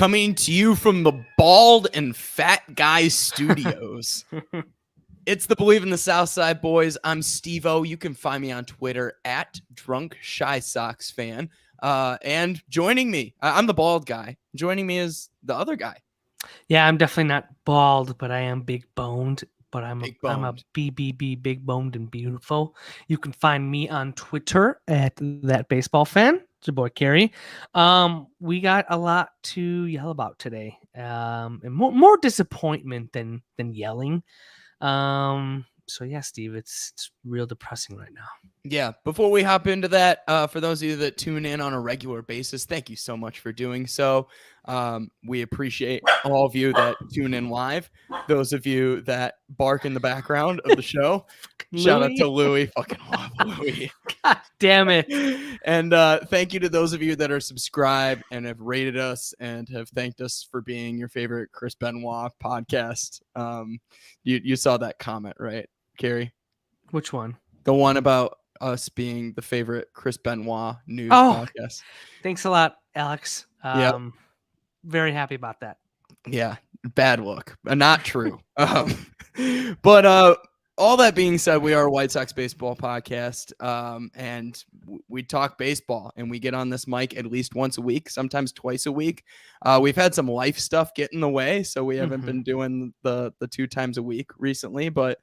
coming to you from the Bald and Fat Guy Studios. It's the Believe in the Southside Boys. I'm Steve-O. You can find me on Twitter at Drunk Shy Sox Fan. And joining me, I'm the bald guy. Joining me is the other guy. Yeah, I'm definitely not bald, but I am big boned. But I'm a BBB, big boned and beautiful. You can find me on Twitter at That Baseball Fan. It's your boy Kerry. We got a lot to yell about today, and more disappointment than yelling. So yeah, Steve, it's real depressing right now. Yeah. Before we hop into that, for those of you that tune in on a regular basis, thank you so much for doing so. We appreciate all of you that tune in live. Those of you that bark in the background of the show, shout out to Louie. Fucking love Louie. God damn it. And thank you to those of you that are subscribed and have rated us and have thanked us for being your favorite Chris Benoit podcast. You saw that comment, right, Carrie? Which one? The one about us being the favorite Chris Benoit news podcast. Thanks a lot, Alex. Yep. Very happy about that. Yeah, bad look. Not true. But all that being said, we are a White Sox baseball podcast, and we talk baseball, and we get on this mic at least once a week, sometimes twice a week. We've had some life stuff get in the way, so we haven't been doing the 2 times a week recently, but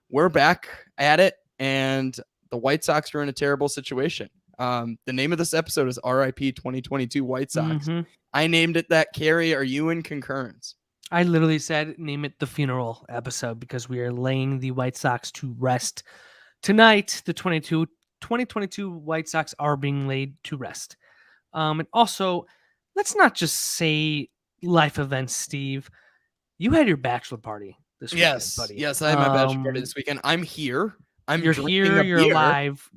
we're back at it, and the White Sox are in a terrible situation. The name of this episode is RIP 2022 White Sox. I named it that. Carrie, are you in concurrence? I literally said name it the funeral episode because we are laying the White Sox to rest. Tonight, the 2022 White Sox are being laid to rest. And also, let's not just say life events, Steve. You had your bachelor party this weekend, buddy. Yes, I had my bachelor party this weekend. I'm here. You're here. You're alive.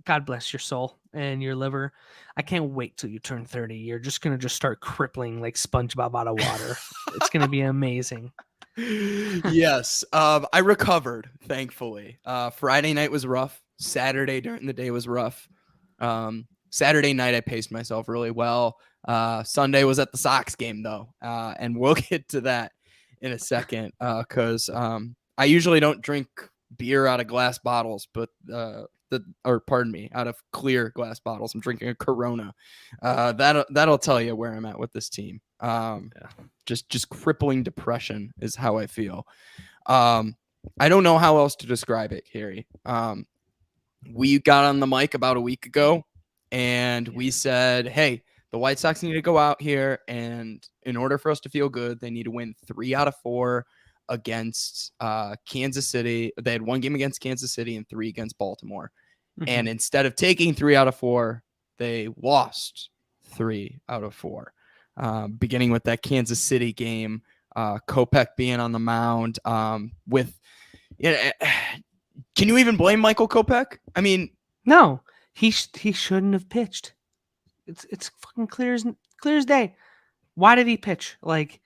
God bless your soul and your liver. I can't wait till you turn 30. You're just going to start crippling like SpongeBob out of water. It's going to be amazing. Yes. I recovered, thankfully. Friday night was rough. Saturday during the day was rough. Saturday night, I paced myself really well. Sunday was at the Sox game, though. And we'll get to that in a second because I usually don't drink beer out of glass bottles, but out of clear glass bottles. I'm drinking a Corona. That'll tell you where I'm at with this team. Just crippling depression is how I feel. I don't know how else to describe it, Harry. We got on the mic about a week ago, and we said, hey, the White Sox need to go out here, and in order for us to feel good, they need to win 3 out of 4 against Kansas City. They had 1 game against Kansas City and 3 against Baltimore. And instead of taking 3 out of 4, they lost 3 out of 4. Beginning with that Kansas City game, Kopech being on the mound with, can you even blame Michael Kopech? I mean, no, he shouldn't have pitched. It's fucking clear as day. Why did he pitch? Like,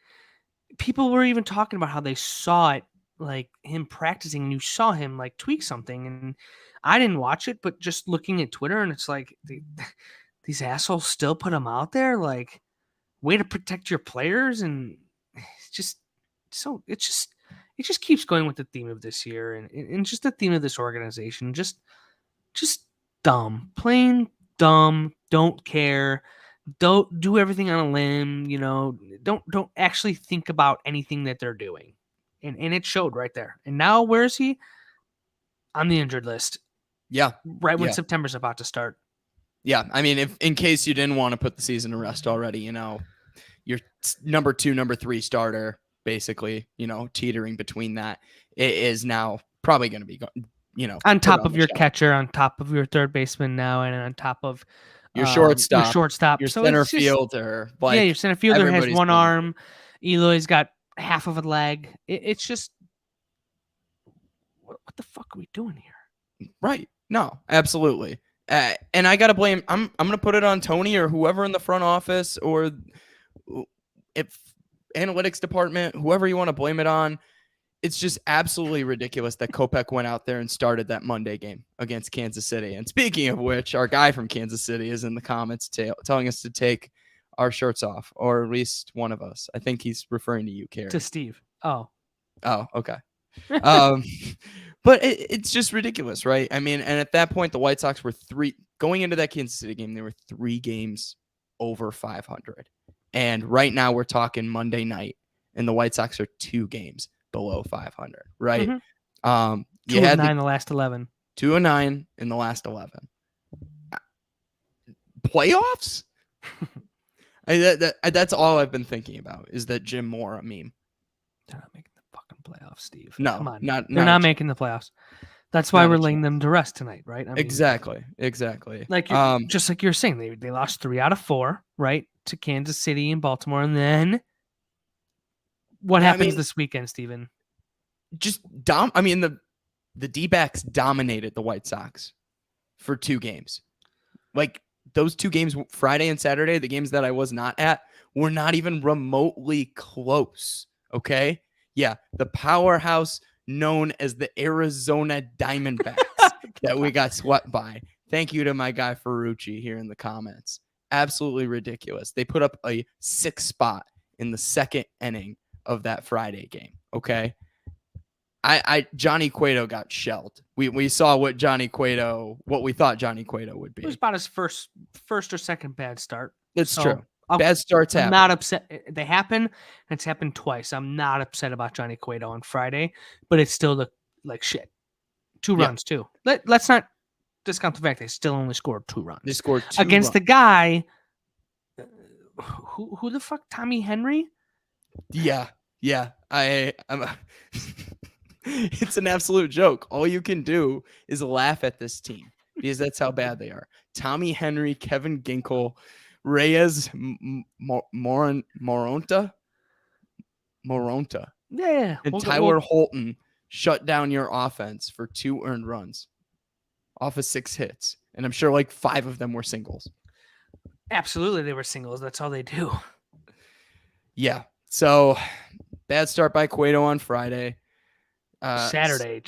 people were even talking about how they saw it, like him practicing, and you saw him like tweak something. And I didn't watch it, but just looking at Twitter, and it's like these assholes still put him out there. Like, way to protect your players, and it's just it just keeps going with the theme of this year and just the theme of this organization. Just dumb, plain dumb. Don't care. Don't do everything on a limb, don't actually think about anything that they're doing. And it showed right there. And now where is he? On the injured list. Yeah. Right when September's about to start. Yeah. I mean, if in case you didn't want to put the season to rest already, your number 2, number 3 starter, basically, teetering between that, it is now probably going to be, on top of your catcher, on top of your third baseman now, and on top of your shortstop, your center fielder. Your center fielder has 1 arm. Eloy's got half of a leg. It's just, what the fuck are we doing here? Right. No, absolutely. And I got to blame, I'm going to put it on Tony or whoever in the front office or if analytics department, whoever you want to blame it on. It's just absolutely ridiculous that Kopech went out there and started that Monday game against Kansas City. And speaking of which, our guy from Kansas City is in the comments telling us to take our shirts off, or at least one of us. I think he's referring to you, Carrie. To Steve. Oh, okay. Um, but it's just ridiculous, right? I mean, and at that point, the White Sox were going into that Kansas City game. They were 3 games over 500, and right now we're talking Monday night, and the White Sox are 2 games below 500, right? Mm-hmm. You 2 of had 9 the last 11. 2 of 9 in the last 11. Playoffs? That's all I've been thinking about is that Jim Mora meme. They're not making the fucking playoffs, Steve. No, come on, they're not making the playoffs. That's why Not a we're laying chance. them to rest tonight, right? I mean, Exactly. like just like you're saying, they lost 3 out of 4, right, to Kansas City and Baltimore, and then what happens this weekend, Steven? Just the D-backs dominated the White Sox for 2 games. Like those 2 games, Friday and Saturday, the games that I was not at, were not even remotely close. Okay. Yeah. The powerhouse known as the Arizona Diamondbacks that we got swept by. Thank you to my guy Ferrucci here in the comments. Absolutely ridiculous. They put up a 6 spot in the 2nd inning of that Friday game. Okay. Johnny Cueto got shelled. We saw what we thought Johnny Cueto would be. It was about his first or second bad start. It's true. Bad starts happen. I'm not upset. They happen, and it's happened twice. I'm not upset about Johnny Cueto on Friday, but it still looked like shit. 2 runs too. Let's not discount the fact they still only scored 2 runs. They scored 2 against runs. The guy. Who the fuck? Tommy Henry? Yeah. I'm. It's an absolute joke. All you can do is laugh at this team because that's how bad they are. Tommy Henry, Kevin Ginkel, Reyes Moronta. Yeah. And Tyler Holton shut down your offense for 2 earned runs off of 6 hits. And I'm sure like 5 of them were singles. Absolutely, they were singles. That's all they do. Yeah. So bad start by Cueto on Friday. Saturday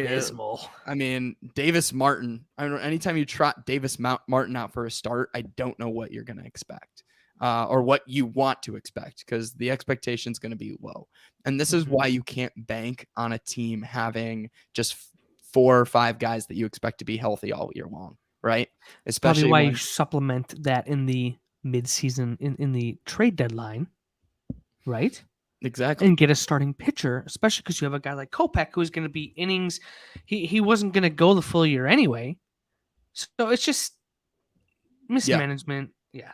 dismal. I mean, Davis Martin. I don't know. Anytime you trot Davis Martin out for a start, I don't know what you're going to expect, or what you want to expect, because the expectation is going to be low. And this is why you can't bank on a team having just 4 or 5 guys that you expect to be healthy all year long, right? Especially probably why you supplement that in the midseason in the trade deadline, right? Exactly. And get a starting pitcher, especially because you have a guy like Kopech who's going to be innings. He wasn't going to go the full year anyway. So it's just mismanagement. Yeah.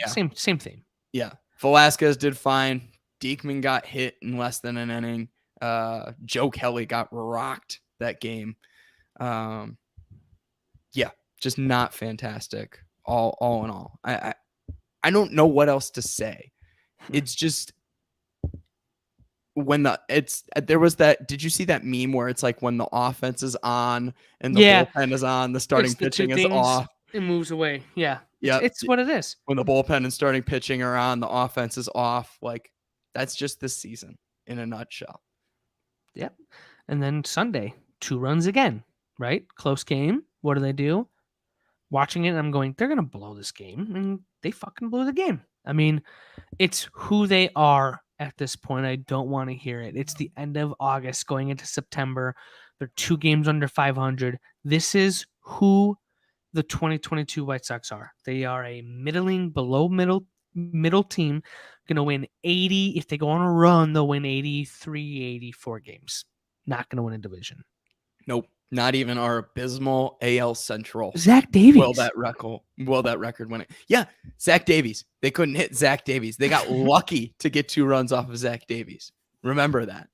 Same thing. Yeah. Velasquez did fine. Diekman got hit in less than an inning. Joe Kelly got rocked that game. Yeah, just not fantastic. All in all. I don't know what else to say. It's just there was that. Did you see that meme where it's like when the offense is on and the bullpen is on, the starting pitching is off? It moves away. Yeah. Yeah. It's what it is. When the bullpen and starting pitching are on, the offense is off. Like, that's just this season in a nutshell. Yep. And then Sunday, 2 runs again, right? Close game. What do? Watching it, I'm going, they're going to blow this game. And they fucking blew the game. I mean, it's who they are at this point. I don't want to hear it. It's the end of August going into September. They're 2 games under 500. This is who the 2022 White Sox are. They are a middling, below middle team. Going to win 80. If they go on a run, they'll win 83, 84 games. Not going to win a division. Nope. Not even our abysmal AL Central. Zach Davies. Will that record win it? Yeah, Zach Davies. They couldn't hit Zach Davies. They got lucky to get 2 runs off of Zach Davies. Remember that.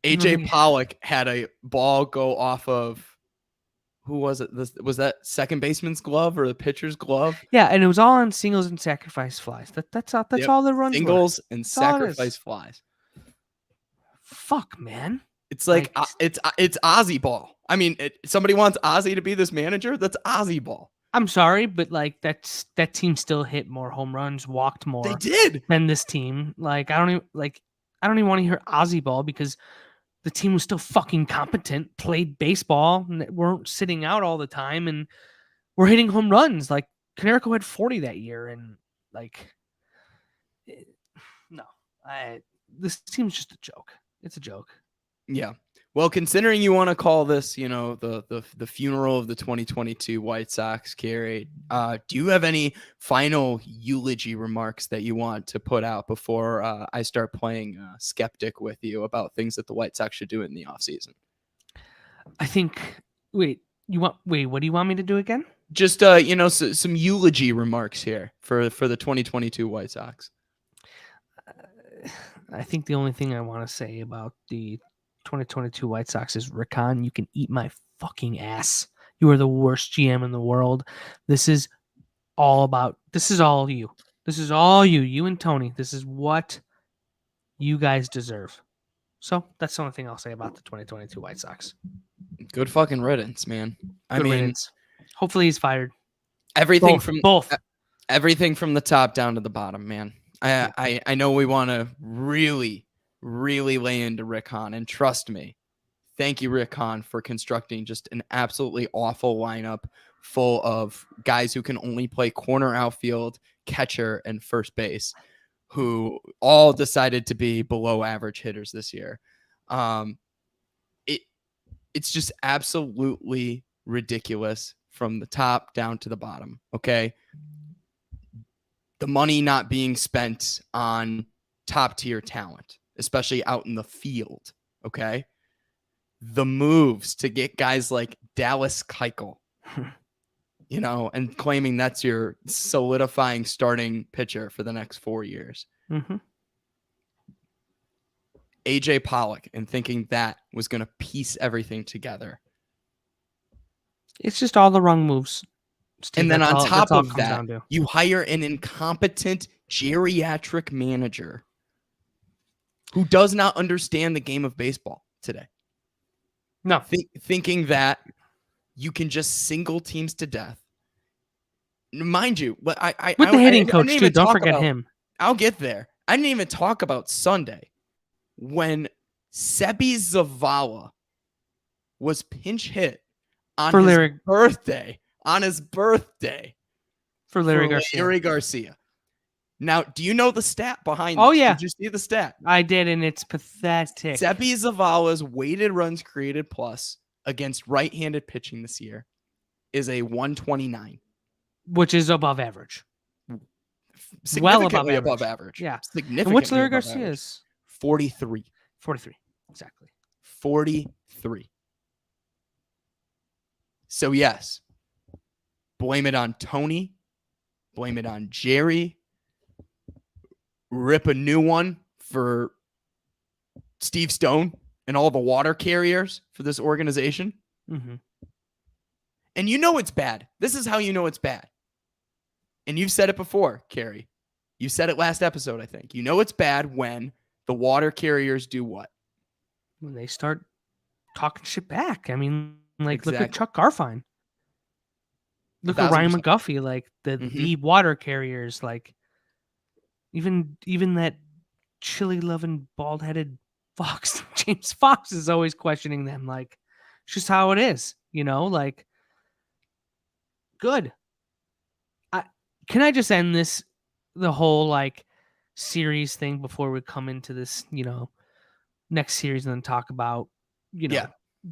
AJ Pollock had a ball go off of, who was it? Was that second baseman's glove or the pitcher's glove? Yeah, and it was all on singles and sacrifice flies. That's all the runs singles were. And sacrifice flies. Fuck, man. It's like it's Ozzy ball. I mean, somebody wants Ozzy to be this manager. That's Ozzy ball. I'm sorry, but like that team still hit more home runs, walked more. They did than this team. Like I don't even want to hear Ozzy ball because the team was still fucking competent, played baseball, and weren't sitting out all the time, and we're hitting home runs. Like Canerico had 40 that year, and like, no, this team's just a joke. It's a joke. Yeah. Well, considering you want to call this, the funeral of the 2022 White Sox, Carey, do you have any final eulogy remarks that you want to put out before I start playing skeptic with you about things that the White Sox should do in the offseason? I think. What do you want me to do again? Just some eulogy remarks here for the 2022 White Sox. I think the only thing I want to say about the 2022 White Sox is, Rick Hahn, you can eat my fucking ass. You are the worst GM in the world. This is all you. This is all you. You and Tony. This is what you guys deserve. So that's the only thing I'll say about the 2022 White Sox. Good fucking riddance, man. Good riddance. Hopefully he's fired. Everything both. Everything from the top down to the bottom, man. I know we want to really, really lay into Rick Hahn, and trust me, thank you, Rick Hahn, for constructing just an absolutely awful lineup full of guys who can only play corner, outfield, catcher, and first base, who all decided to be below average hitters this year. It's just absolutely ridiculous from the top down to the bottom. Okay. The money not being spent on top tier talent, especially out in the field. Okay. The moves to get guys like Dallas Keuchel, and claiming that's your solidifying starting pitcher for the next 4 years. Mm-hmm. AJ Pollock, and thinking that was going to piece everything together. It's just all the wrong moves. Steve, and then on top of that, you hire an incompetent geriatric manager who does not understand the game of baseball today. No. Thinking that you can just single teams to death. Mind you, with the hitting coach, too. Don't forget him. I'll get there. I didn't even talk about Sunday when Sebi Zavala was pinch hit on his birthday. For Larry Garcia. Now, do you know the stat behind this? Oh, yeah. Did you see the stat? I did, and it's pathetic. Sebi Zavala's weighted runs created plus against right-handed pitching this year is a 129. Which is above average. Significantly above average. Yeah. Significantly. And what's Larry Garcia's? 43. 43. Exactly. 43. So, yes, blame it on Tony. Blame it on Jerry. Rip a new one for Steve Stone and all the water carriers for this organization. Mm-hmm. And you know it's bad. This is how you know it's bad. And you've said it before, Carey. You said it last episode, I think. You know it's bad when the water carriers do what? When they start talking shit back. I mean, exactly. Look at Chuck Garfien. Look at Ryan McGuffey, the water carriers, even that chili-loving, bald-headed Fox, James Fox, is always questioning them. It's just how it is, good. Can I just end the whole series thing before we come into this, next series, and then talk about,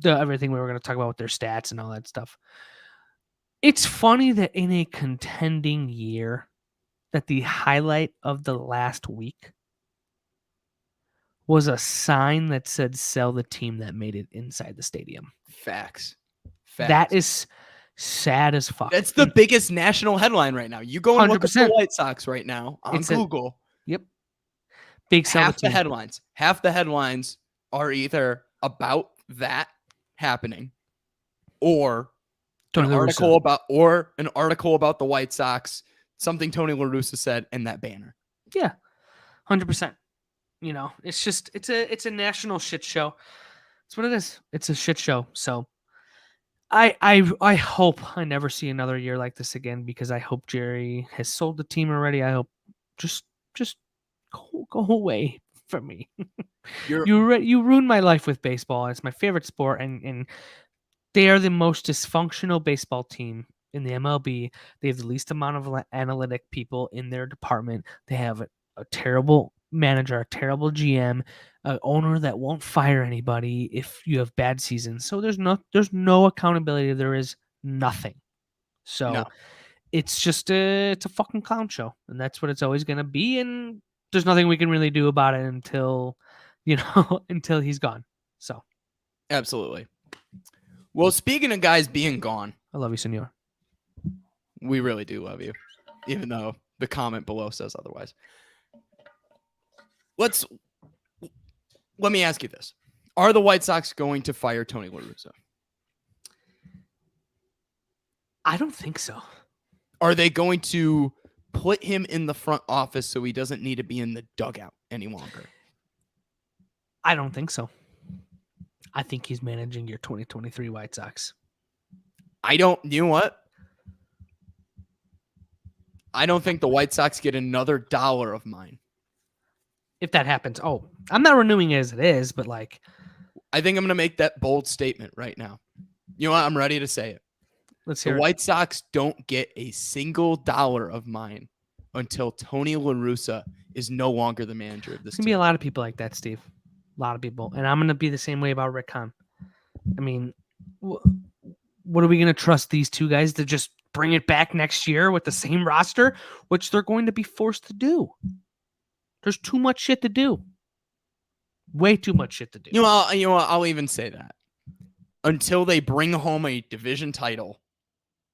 everything we were going to talk about with their stats and all that stuff. It's funny that in a contending year, that the highlight of the last week was a sign that said "sell the team that made it inside the stadium." Facts. That is sad as fuck. That's the biggest national headline right now. You go and 100%. Look at the White Sox right now on Google. Yep. Big sell half the headlines. Half the headlines are either about that happening or an article about the White Sox, something Tony La Russa said in that banner. Yeah. 100%. It's just it's a national shit show. That's what it is. It's a shit show. So I hope I never see another year like this again, because I hope Jerry has sold the team already. I hope just go away from me. You ruined my life with baseball. It's my favorite sport, and they are the most dysfunctional baseball team in the MLB. They have the least amount of analytic people in their department. They have a terrible manager, a terrible GM, an owner that won't fire anybody if you have bad seasons. So there's no accountability. There is nothing. No, So it's just it's a fucking clown show, and that's what it's always going to be. And there's nothing we can really do about it until, until he's gone. So absolutely. Well, speaking of guys being gone, I love you, senor. we really do love you, even though the comment below says otherwise. Let me ask you this. Are the White Sox going to fire Tony La Russa? I don't think so. Are they going to put him in the front office so he doesn't need to be in the dugout any longer? I don't think so. I think he's managing your 2023 White Sox. You know what? I don't think the White Sox get another dollar of mine. If that happens, I'm not renewing it as it is, but like, I think I'm going to make that bold statement right now. You know what? I'm ready to say it. Let's hear The it. White Sox don't get a single dollar of mine until Tony La Russa is no longer the manager of this There's going to be team. a lot of people like that, Steve. A lot of people. And I'm going to be the same way about Rick Hahn. I mean, what are we going to trust these two guys to just bring it back next year with the same roster, which they're going to be forced to do? There's too much shit to do. Way too much shit to do. You know what? I'll even say that. Until they bring home a division title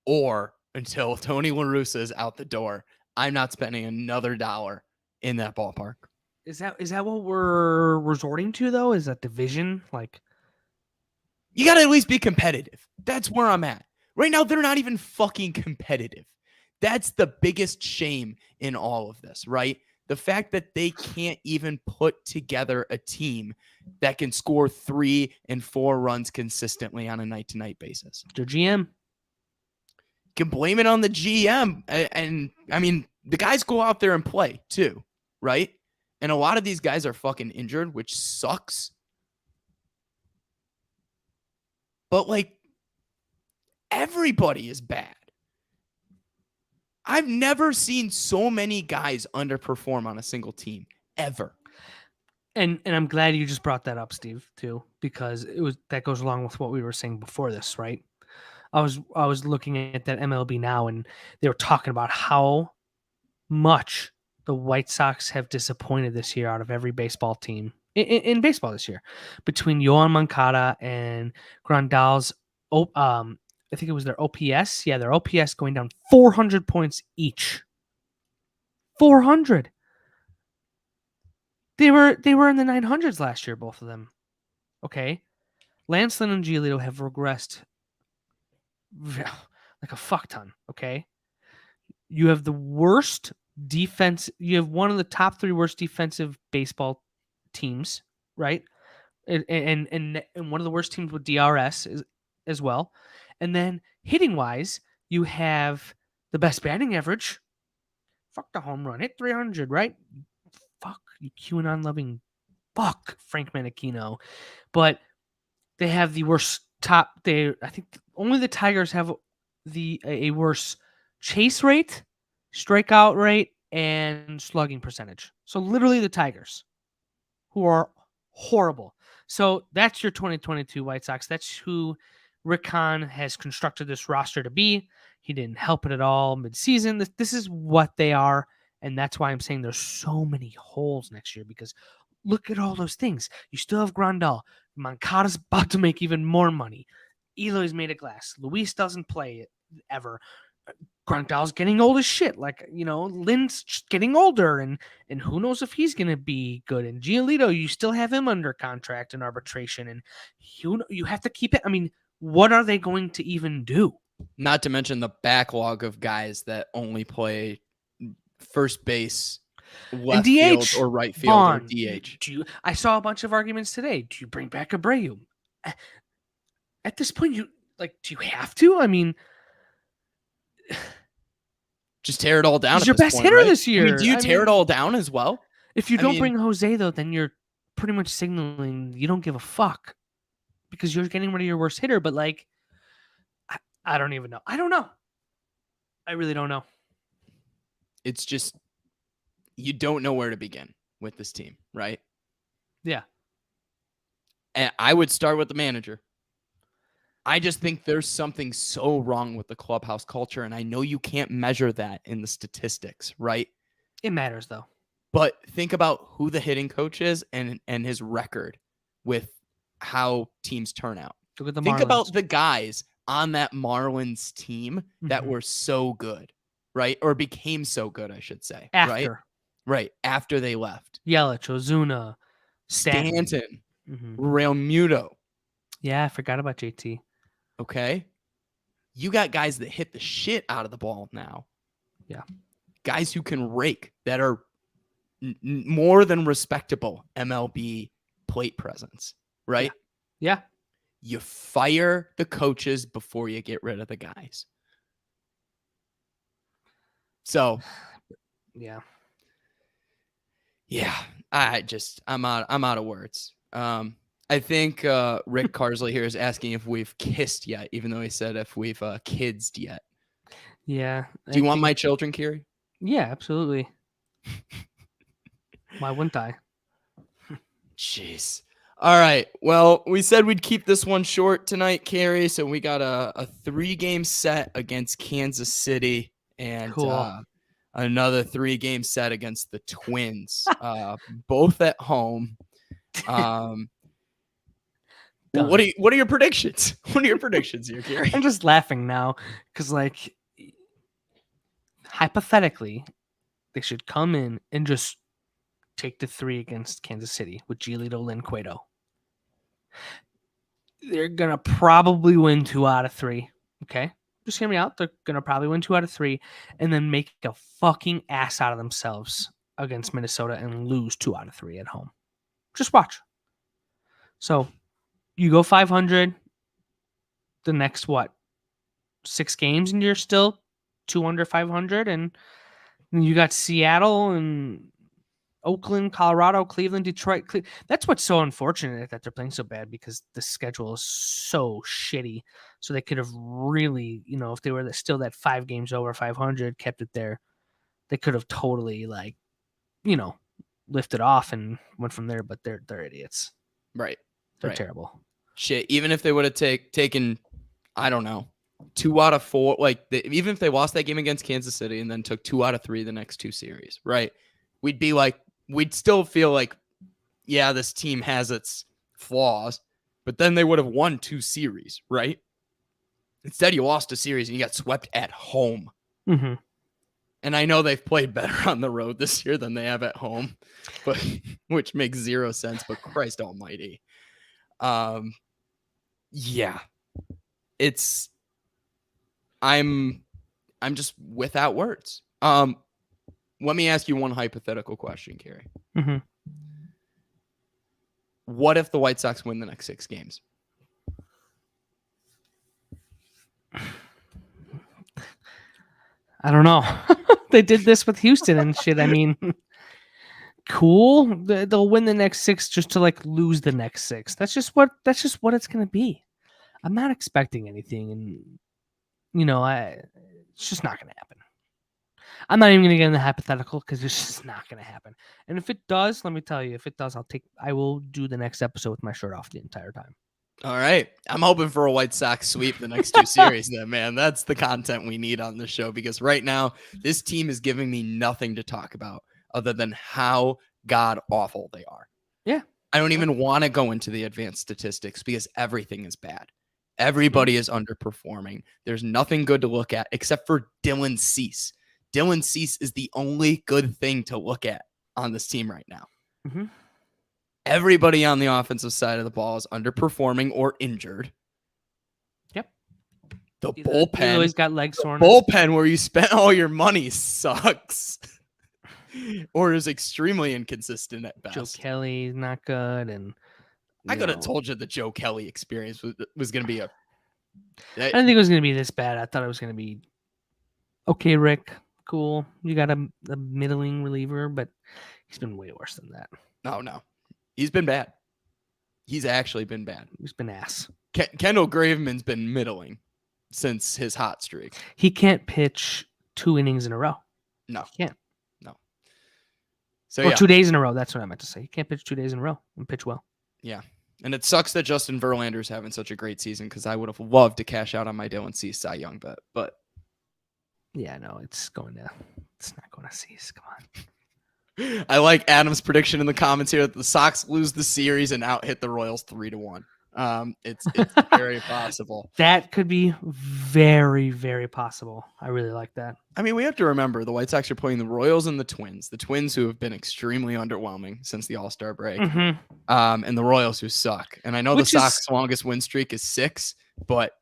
or until Tony La Russa is out the door, I'm not spending another dollar in that ballpark. Is that what we're resorting to, though? Is that division? Like, you got to at least be competitive. That's where I'm at. Right now, they're not even fucking competitive. That's the biggest shame in all of this, right? The fact that they can't even put together a team that can score 3 and 4 runs consistently on a night-to-night basis. their GM. You can blame it on the GM. And I mean, the guys go out there and play too, right? And a lot of these guys are fucking injured, which sucks. But like, everybody is bad. I've never seen so many guys underperform on a single team ever. And I'm glad you just brought that up, Steve, too, because that goes along with what we were saying before this, right? I was looking at that MLB Now, and they were talking about how much the White Sox have disappointed this year out of every baseball team in baseball this year, between Yoan Moncada and Grandal's. I think it was their OPS. Yeah, their OPS going down 400 points each. 400. They were in the 900s last year, both of them. Okay, Lance Lynn and Giolito have regressed like a fuck ton. Okay, you have the worst defense. You have one of the top 3 worst defensive baseball teams, right? And one of the worst teams with DRS as well. And then hitting wise, you have the best batting average. Fuck the home run, hit 300, right? Fuck you, QAnon loving. Fuck Frank Menachino. But they have the worst I think only the Tigers have a worse chase rate, strikeout rate, and slugging percentage. So literally the Tigers, who are horrible. So that's your 2022 White Sox. That's who Rick Hahn has constructed this roster to be. He didn't help it at all midseason. This is what they are, and that's why I'm saying there's so many holes next year, because look at all those things. You still have Grandal. Moncada's about to make even more money. Eloy's made of glass. Luis doesn't play it ever. Grandal's getting old as shit. Like, Lynn's getting older, and who knows if he's going to be good. And Giolito, you still have him under contract and arbitration, and you have to keep it. I mean, what are they going to even do? Not to mention the backlog of guys that only play first base, left field, or right field, or DH. I saw a bunch of arguments today. Do you bring back Abreu? At this point, do you have to? I mean, just tear it all down. He's your best hitter this year. I mean, do you tear it all down as well? If you don't bring Jose, though, then you're pretty much signaling you don't give a fuck, because you're getting rid of your worst hitter. But I don't even know. I don't know. I really don't know. It's just you don't know where to begin with this team, right? Yeah. And I would start with the manager. I just think there's something so wrong with the clubhouse culture, and I know you can't measure that in the statistics, right? It matters, though. But think about who the hitting coach is and his record with how teams turn out. Look at the Think Marlins. about the guys on that Marlins team that were so good, right? Or became so good, I should say. After. Right. After they left. Yelich, Ozuna, Stanton, Real Muto. Yeah, I forgot about JT. Okay. You got guys that hit the shit out of the ball now. Yeah. Guys who can rake that are more than respectable MLB plate presence, right? Yeah. You fire the coaches before you get rid of the guys. So, yeah, I'm out of words. I think Rick Carsley here is asking if we've kissed yet, even though he said if we've kidsed yet. Yeah. Do you want my children, Kiri? Yeah, absolutely. Why wouldn't I? Jeez. All right. Well, we said we'd keep this one short tonight, Carrie. So we got a 3-game set against Kansas City and another 3-game set against the Twins, both at home. What are your predictions? What are your predictions here, Carrie? I'm just laughing now because, like, hypothetically, they should come in and just take the 3 against Kansas City with Giolito, Lynn, Cueto. They're going to probably win 2 out of 3. Okay? Just hear me out. They're going to probably win 2 out of 3 and then make a fucking ass out of themselves against Minnesota and lose 2 out of 3 at home. Just watch. So you go 500 the next, 6 games, and you're still 2 under 500, and you got Seattle and Oakland, Colorado, Cleveland, Detroit. That's what's so unfortunate that they're playing so bad because the schedule is so shitty. So they could have really, if they were still that 5 games over 500, kept it there, they could have totally lifted off and went from there. But they're idiots. Right. They're terrible. Shit. Even if they would have taken, I don't know, 2 out of 4, even if they lost that game against Kansas City and then took 2 out of 3 the next 2 series, right? We'd still feel like, yeah, this team has its flaws, but then they would have won 2 series, right? Instead, you lost a series and you got swept at home. Mm-hmm. And I know they've played better on the road this year than they have at home, but which makes 0 sense. But Christ Almighty, yeah, I'm just without words. Let me ask you one hypothetical question, Carrie. Mm-hmm. What if the White Sox win the next 6 games? I don't know. They did this with Houston and shit. I mean, cool. They'll win the next 6 just to lose the next 6. That's just what it's gonna be. I'm not expecting anything, and it's just not gonna happen. I'm not even gonna get in the hypothetical because it's just not gonna happen. And if it does, let me tell you, if it does, I will do the next episode with my shirt off the entire time. All right. I'm hoping for a White Sox sweep the next 2 series then, man. That's the content we need on the show because right now this team is giving me nothing to talk about other than how god awful they are. Yeah. I don't even want to go into the advanced statistics because everything is bad. Everybody is underperforming. There's nothing good to look at except for Dylan Cease. Dylan Cease is the only good thing to look at on this team right now. Mm-hmm. Everybody on the offensive side of the ball is underperforming or injured. Yep. The bullpen always got leg soreness. Bullpen where you spent all your money sucks. Or is extremely inconsistent at best. Joe Kelly's not good, and I could have told you the Joe Kelly experience was going to be I didn't think it was going to be this bad. I thought it was going to be okay. Rick, cool. You got a middling reliever, but he's been way worse than that. No. He's been bad. He's actually been bad. He's been ass. Kendall Graveman's been middling since his hot streak. He can't pitch 2 innings in a row. No, You can't. no. So Or yeah, 2 days in a row. That's what I meant to say. You can't pitch 2 days in a row and pitch well. yeah. And it sucks that Justin Verlander's having such a great season because I would have loved to cash out on my Dylan Cease Cy Young bet, but yeah, no, it's not going to cease. Come on. I like Adam's prediction in the comments here that the Sox lose the series and out hit the Royals 3-1. It's very possible. That could be very, very possible. I really like that. I mean, we have to remember the White Sox are playing the Royals and the Twins who have been extremely underwhelming since the All-Star break, and the Royals who suck. And I know the Sox longest win streak is 6, but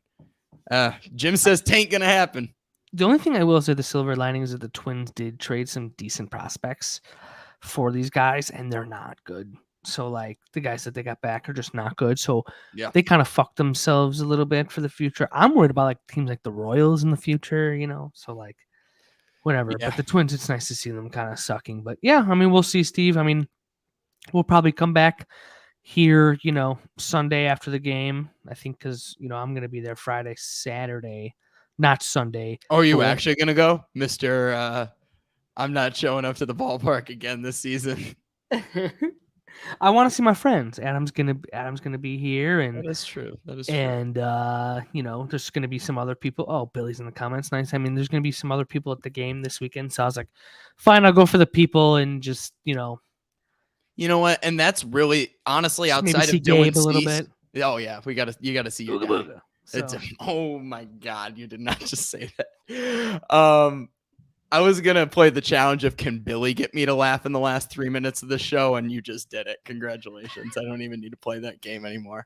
Jim says tain't gonna happen. The only thing I will say the silver lining is that the Twins did trade some decent prospects for these guys, and they're not good. So, like, the guys that they got back are just not good. So, yeah, they kind of fucked themselves a little bit for the future. I'm worried about, like, teams like the Royals in the future, you know? So, like, whatever. Yeah. But the Twins, it's nice to see them kind of sucking. But, yeah, I mean, we'll see, Steve. I mean, we'll probably come back here, you know, Sunday after the game. I think because, you know, I'm going to be there Friday, Saturday, not Sunday. Oh, are you actually going to go? Mr. I'm not showing up to the ballpark again this season. I want to see my friends. Adam's gonna be here, and that is true. And you know, there's gonna be some other people. Oh, Billy's in the comments. Nice. I mean, there's gonna be some other people at the game this weekend. So I was like, fine, I'll go for the people and just, you know what? And that's really honestly outside of Gabe a little bit. Oh yeah, you gotta see your guy. So. Oh my God, you did not just say that. I was going to play the challenge of can Billy get me to laugh in the last 3 minutes of the show, and you just did it. Congratulations. I don't even need to play that game anymore.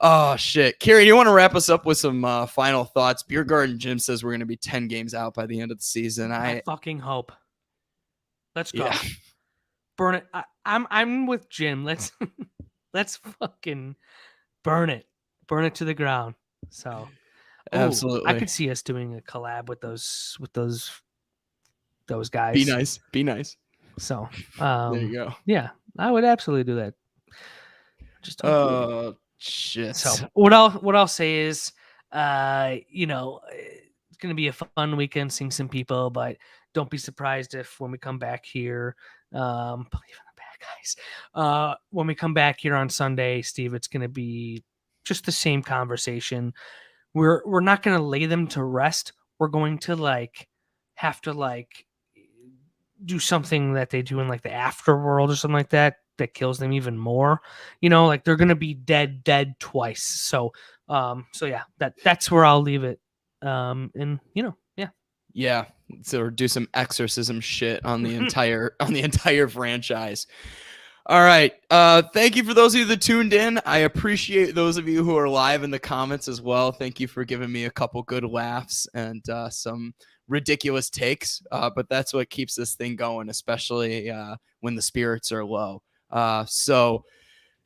Oh, shit. Carrie, do you want to wrap us up with some final thoughts? Beer Garden Jim says we're going to be 10 games out by the end of the season. I fucking hope. Let's go. Yeah. Burn it. I'm with Jim. Let's fucking burn it. Burn it to the ground. So absolutely. I could see us doing a collab with those guys. Be nice. So there you go. Yeah, I would absolutely do that. Just shit. So what I'll say is, you know, it's gonna be a fun weekend seeing some people, but don't be surprised if when we come back here, believe in the bad guys. When we come back here on Sunday, Steve, it's gonna be just the same conversation. We're not gonna lay them to rest. We're going to have to do something that they do in like the afterworld or something like that kills them even more. You know, like they're gonna be dead twice. So yeah, that's where I'll leave it. And you know, yeah. So do some exorcism shit on the entire franchise. All right. Thank you for those of you that tuned in. I appreciate those of you who are live in the comments as well. Thank you for giving me a couple good laughs and some ridiculous takes. But that's what keeps this thing going, especially when the spirits are low. So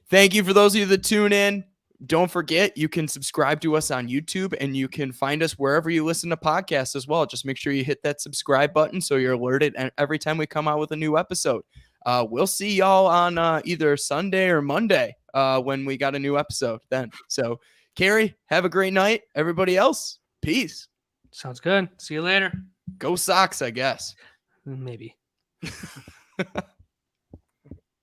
thank you for those of you that tune in. Don't forget, you can subscribe to us on YouTube and you can find us wherever you listen to podcasts as well. Just make sure you hit that subscribe button so you're alerted every time we come out with a new episode. We'll see y'all on either Sunday or Monday when we got a new episode then. So, Carrie, have a great night. Everybody else, peace. Sounds good. See you later. Go Sox, I guess. Maybe.